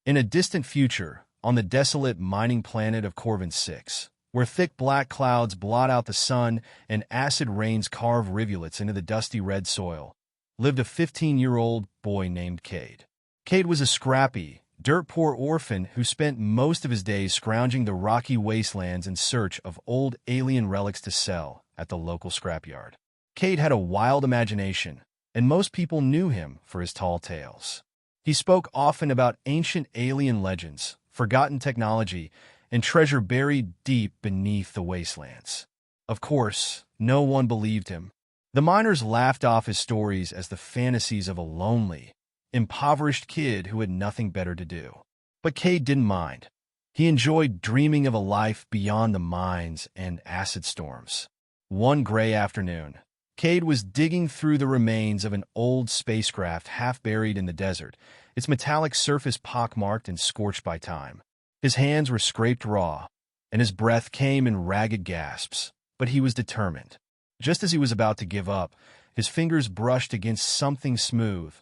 In a distant future, on the desolate mining planet of Corvin VI, where thick black clouds blot out the sun and acid rains carve rivulets into the dusty red soil, lived a 15-year-old boy named Kade. Kade was a scrappy, dirt-poor orphan who spent most of his days scrounging the rocky wastelands in search of old alien relics to sell at the local scrapyard. Kade had a wild imagination, and most people knew him for his tall tales. He spoke often about ancient alien legends, forgotten technology, and treasure buried deep beneath the wastelands. Of course, no one believed him. The miners laughed off his stories as the fantasies of a lonely, impoverished kid who had nothing better to do. But Kade didn't mind. He enjoyed dreaming of a life beyond the mines and acid storms. One gray afternoon, Kade was digging through the remains of an old spacecraft half buried in the desert, its metallic surface pockmarked and scorched by time. His hands were scraped raw, and his breath came in ragged gasps, but he was determined. Just as he was about to give up, his fingers brushed against something smooth,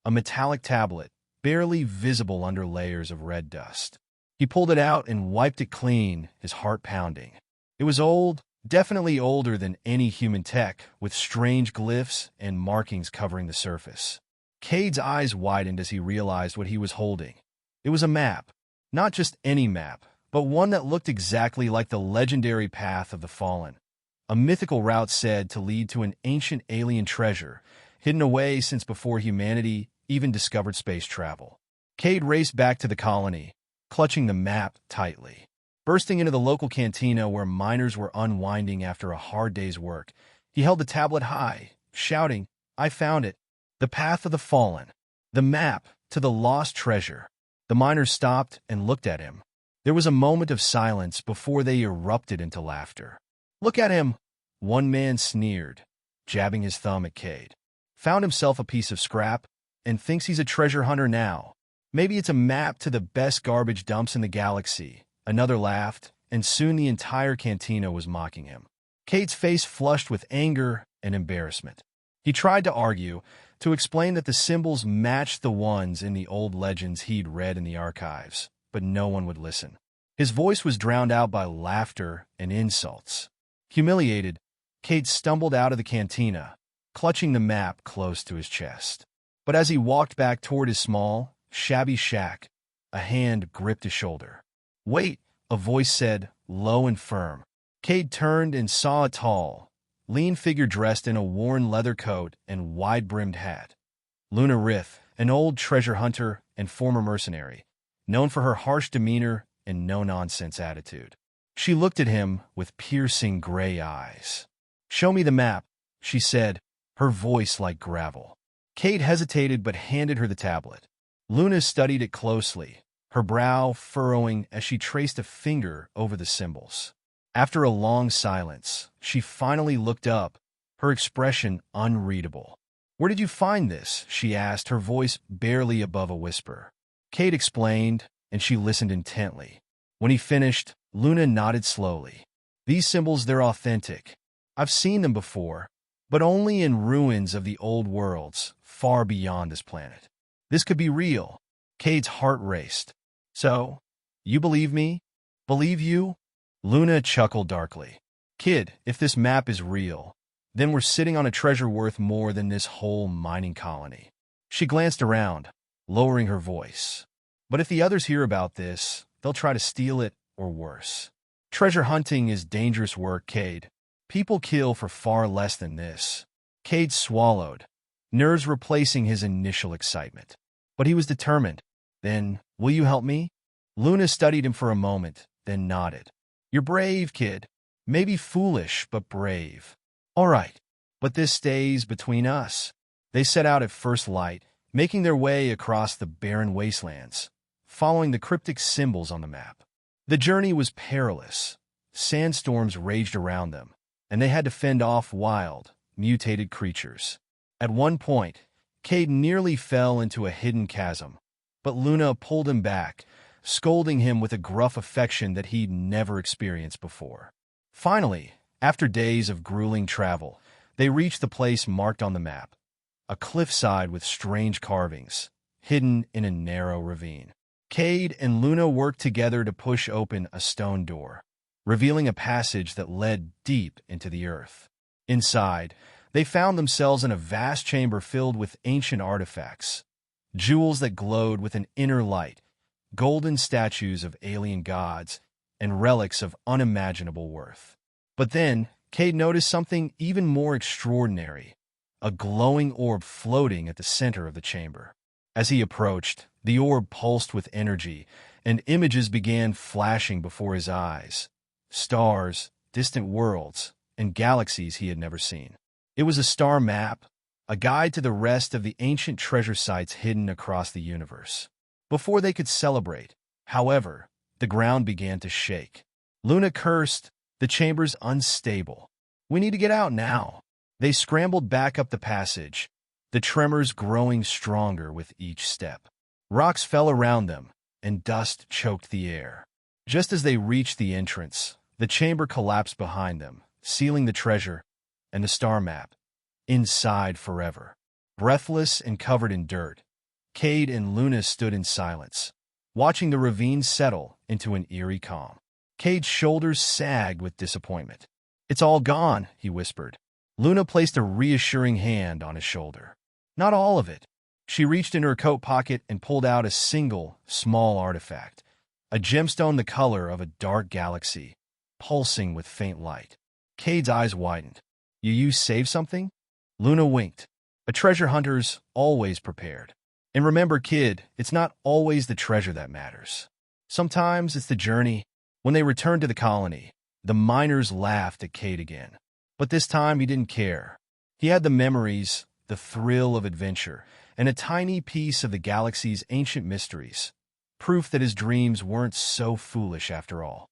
a metallic tablet, barely visible under layers of red dust. He pulled it out and wiped it clean, his heart pounding. It was old, definitely older than any human tech, with strange glyphs and markings covering the surface. Kade's eyes widened as he realized what he was holding. It was a map. Not just any map, but one that looked exactly like the legendary Path of the Fallen, a mythical route said to lead to an ancient alien treasure, hidden away since before humanity even discovered space travel. Kade raced back to the colony, clutching the map tightly. Bursting into the local cantina where miners were unwinding after a hard day's work, he held the tablet high, shouting, "I found it! The Path of the Fallen! The map to the lost treasure!" The miners stopped and looked at him. There was a moment of silence before they erupted into laughter. "Look at him!" one man sneered, jabbing his thumb at Kade. "Found himself a piece of scrap and thinks he's a treasure hunter now. Maybe it's a map to the best garbage dumps in the galaxy." Another laughed, and soon the entire cantina was mocking him. Kade's face flushed with anger and embarrassment. He tried to argue, to explain that the symbols matched the ones in the old legends he'd read in the archives, but no one would listen. His voice was drowned out by laughter and insults. Humiliated, Kade stumbled out of the cantina, clutching the map close to his chest. But as he walked back toward his small, shabby shack, a hand gripped his shoulder. "Wait," a voice said, low and firm. Kade turned and saw a tall, lean figure dressed in a worn leather coat and wide-brimmed hat. Luna Rith, an old treasure hunter and former mercenary, known for her harsh demeanor and no-nonsense attitude. She looked at him with piercing gray eyes. "Show me the map," she said, her voice like gravel. Kade hesitated but handed her the tablet. Luna studied it closely, her brow furrowing as she traced a finger over the symbols. After a long silence, she finally looked up, her expression unreadable. "Where did you find this?" she asked, her voice barely above a whisper. Kade explained, and she listened intently. When he finished, Luna nodded slowly. "These symbols, they're authentic. I've seen them before, but only in ruins of the old worlds, far beyond this planet. This could be real." Kade's heart raced. "So, you believe me? Believe you?" Luna chuckled darkly. "Kid, if this map is real, then we're sitting on a treasure worth more than this whole mining colony." She glanced around, lowering her voice. "But if the others hear about this, they'll try to steal it, or worse. Treasure hunting is dangerous work, Kade. People kill for far less than this." Kade swallowed, nerves replacing his initial excitement. But he was determined. "Then, will you help me?" Luna studied him for a moment, then nodded. "You're brave, kid. Maybe foolish, but brave." "All right, but this stays between us." They set out at first light, making their way across the barren wastelands, following the cryptic symbols on the map. The journey was perilous. Sandstorms raged around them, and they had to fend off wild, mutated creatures. At one point, Kade nearly fell into a hidden chasm, but Luna pulled him back, scolding him with a gruff affection that he'd never experienced before. Finally, after days of grueling travel, they reached the place marked on the map, a cliffside with strange carvings, hidden in a narrow ravine. Kade and Luna worked together to push open a stone door, revealing a passage that led deep into the earth. Inside, they found themselves in a vast chamber filled with ancient artifacts, jewels that glowed with an inner light, golden statues of alien gods, and relics of unimaginable worth. But then, Kade noticed something even more extraordinary, a glowing orb floating at the center of the chamber. As he approached, the orb pulsed with energy, and images began flashing before his eyes. Stars, distant worlds, and galaxies he had never seen. It was a star map, a guide to the rest of the ancient treasure sites hidden across the universe. Before they could celebrate, however, the ground began to shake. Luna cursed, "The chamber's unstable. We need to get out now." They scrambled back up the passage, the tremors growing stronger with each step. Rocks fell around them, and dust choked the air. Just as they reached the entrance, the chamber collapsed behind them, sealing the treasure and the star map inside forever. Breathless and covered in dirt, Kade and Luna stood in silence, watching the ravine settle into an eerie calm. Kade's shoulders sagged with disappointment. "It's all gone," he whispered. Luna placed a reassuring hand on his shoulder. "Not all of it." She reached into her coat pocket and pulled out a single, small artifact, a gemstone the color of a dark galaxy, pulsing with faint light. Kade's eyes widened. You saved something?" Luna winked. "A treasure hunter's always prepared. And remember, kid, it's not always the treasure that matters. Sometimes it's the journey." When they returned to the colony, the miners laughed at Kade again. But this time he didn't care. He had the memories, the thrill of adventure, and a tiny piece of the galaxy's ancient mysteries, proof that his dreams weren't so foolish after all.